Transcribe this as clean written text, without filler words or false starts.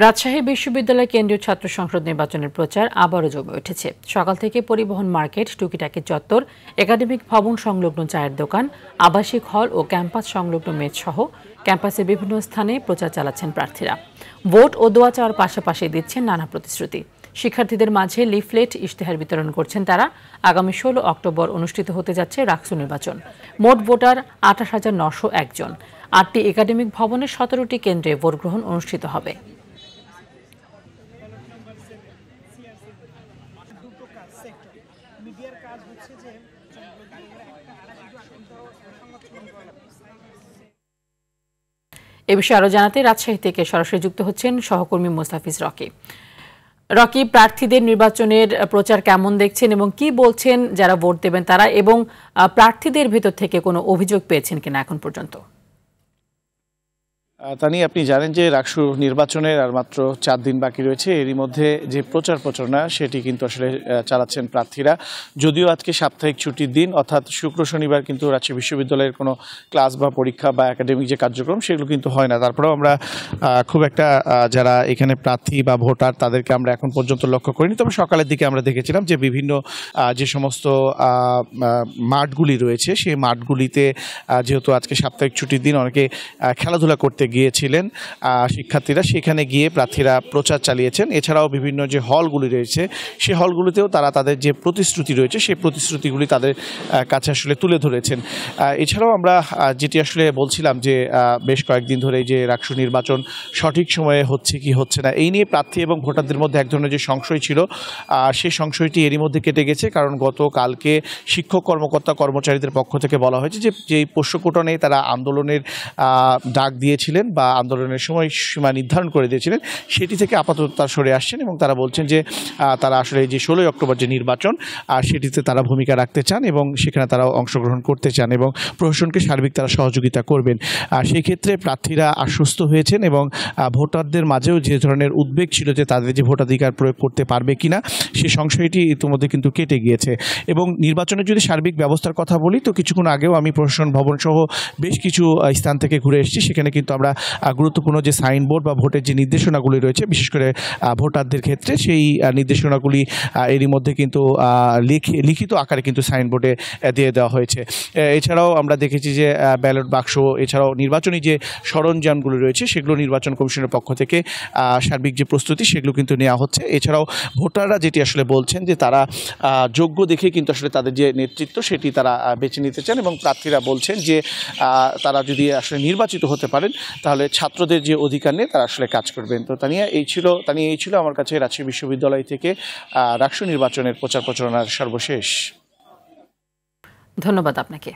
রাজশাহী বিশ্ববিদ্যালয় কেন্দ্রীয় ছাত্র সংসদ নির্বাচনের প্রচার আবারও জমে উঠেছে। সকাল থেকে পরিবহন মার্কেট, টুকিটাকি চত্বর, একাডেমিক ভবন সংলগ্ন চায়ের দোকান, আবাসিক হল ও ক্যাম্পাস সংলগ্ন মেস সহ ক্যাম্পাসের বিভিন্ন স্থানে প্রচার চালাচ্ছেন প্রার্থীরা। ভোট ও দোয়া চাওয়ার পাশাপাশি দিচ্ছেন নানা প্রতিশ্রুতি। শিক্ষার্থীদের মাঝে লিফলেট, ইশতেহার বিতরণ করছেন তারা। আগামী 16 অক্টোবর অনুষ্ঠিত হতে যাচ্ছে রাকসু নির্বাচন। মোট ভোটার 28,901 জন। 8টি একাডেমিক ভবনের 17টি কেন্দ্রে ভোট গ্রহণ অনুষ্ঠিত হবে। এ বিষয়ে আরো জানাতে রাজশাহী থেকে সরাসরি যুক্ত হচ্ছেন সহকর্মী মোস্তাফিজ রকি। রকি, প্রার্থীদের নির্বাচনের প্রচার কেমন দেখছেন এবং কি বলছেন যারা ভোট দেবেন তারা, এবং প্রার্থীদের ভেতর থেকে কোনো অভিযোগ পেয়েছেন কিনা এখন পর্যন্ত? তা নিয়ে আপনি জানেন যে রাকসু নির্বাচনের আর মাত্র 4 দিন বাকি রয়েছে। এরই মধ্যে যে প্রচারণা সেটি কিন্তু আসলে চালাচ্ছেন প্রার্থীরা। যদিও আজকে সাপ্তাহিক ছুটির দিন, অর্থাৎ শুক্র শনিবার কিন্তু রাজশাহী বিশ্ববিদ্যালয়ের কোনো ক্লাস বা পরীক্ষা বা একাডেমিক যে কার্যক্রম সেগুলো কিন্তু হয় না। তারপরেও আমরা খুব একটা যারা এখানে প্রার্থী বা ভোটার তাদেরকে আমরা এখন পর্যন্ত লক্ষ্য করিনি। তবে সকালের দিকে আমরা দেখেছিলাম যে বিভিন্ন যে সমস্ত মাঠগুলি রয়েছে সেই মাঠগুলিতে যেহেতু আজকে সাপ্তাহিক ছুটির দিন অনেকে খেলাধুলা করতে গিয়েছিলেন শিক্ষার্থীরা, সেখানে গিয়ে প্রার্থীরা প্রচার চালিয়েছেন। এছাড়াও বিভিন্ন যে হলগুলি রয়েছে সেই হলগুলিতেও তারা তাদের যে প্রতিশ্রুতি রয়েছে সেই প্রতিশ্রুতিগুলি তাদের কাছে আসলে তুলে ধরেছেন। এছাড়াও আমরা যেটি আসলে বলছিলাম যে বেশ কয়েকদিন ধরে যে রাকসু নির্বাচন সঠিক সময়ে হচ্ছে কি হচ্ছে না, এই নিয়ে প্রার্থী এবং ভোটারদের মধ্যে এক ধরনের যে সংশয় ছিল সেই সংশয়টি এরই মধ্যে কেটে গেছে। কারণ গতকালকে শিক্ষক কর্মকর্তা কর্মচারীদের পক্ষ থেকে বলা হয়েছে যে যেই পোষ্যকোটনে তারা আন্দোলনের ডাক দিয়েছিলেন বা আন্দোলনের সময় সীমা নির্ধারণ করে দিয়েছিলেন সেটি থেকে আপাতত তারা সরে আসছেন এবং তারা বলছেন যে তারা আসলে যে 16 অক্টোবর যে নির্বাচন সেটিতে তারা ভূমিকা রাখতে চান এবং সেখানে তারা অংশগ্রহণ করতে চান এবং প্রশাসনকে সার্বিক তারা সহযোগিতা করবেন। সেই ক্ষেত্রে প্রার্থীরা আশ্বস্ত হয়েছেন এবং ভোটারদের মাঝেও যে ধরনের উদ্বেগ ছিল যে তাদের যে ভোটাধিকার প্রয়োগ করতে পারবে কিনা সেই সংশয়টি ইতিমধ্যে কিন্তু কেটে গিয়েছে। এবং নির্বাচনের যদি সার্বিক ব্যবস্থার কথা বলি তো কিছুক্ষণ আগেও আমি প্রশাসন ভবন সহ বেশ কিছু স্থান থেকে ঘুরে এসেছি। সেখানে কিন্তু আমরা গুরুত্বপূর্ণ যে সাইনবোর্ড বা ভোটের যে নির্দেশনাগুলি রয়েছে বিশেষ করে ভোটারদের ক্ষেত্রে সেই নির্দেশনাগুলি এরই মধ্যে কিন্তু লিখিত আকারে কিন্তু সাইনবোর্ডে দিয়ে দেওয়া হয়েছে। এছাড়াও আমরা দেখেছি যে ব্যালট বাক্স এছাড়াও নির্বাচনী যে সরঞ্জামগুলো রয়েছে সেগুলো নির্বাচন কমিশনের পক্ষ থেকে সার্বিক যে প্রস্তুতি সেগুলো কিন্তু নেওয়া হচ্ছে। এছাড়াও ভোটাররা যেটি আসলে বলছেন যে তারা যোগ্য দেখে কিন্তু আসলে তাদের যে নেতৃত্ব সেটি তারা বেছে নিতে চান এবং প্রার্থীরা বলছেন যে তারা যদি আসলে নির্বাচিত হতে পারেন তাহলে ছাত্রদের যে অধিকার নিয়ে তারা আসলে কাজ করবেন। তো তা নিয়ে এই ছিল আমার কাছে রাজশাহী বিশ্ববিদ্যালয় থেকে রাকসু নির্বাচনের প্রচারণার সর্বশেষ। ধন্যবাদ আপনাকে।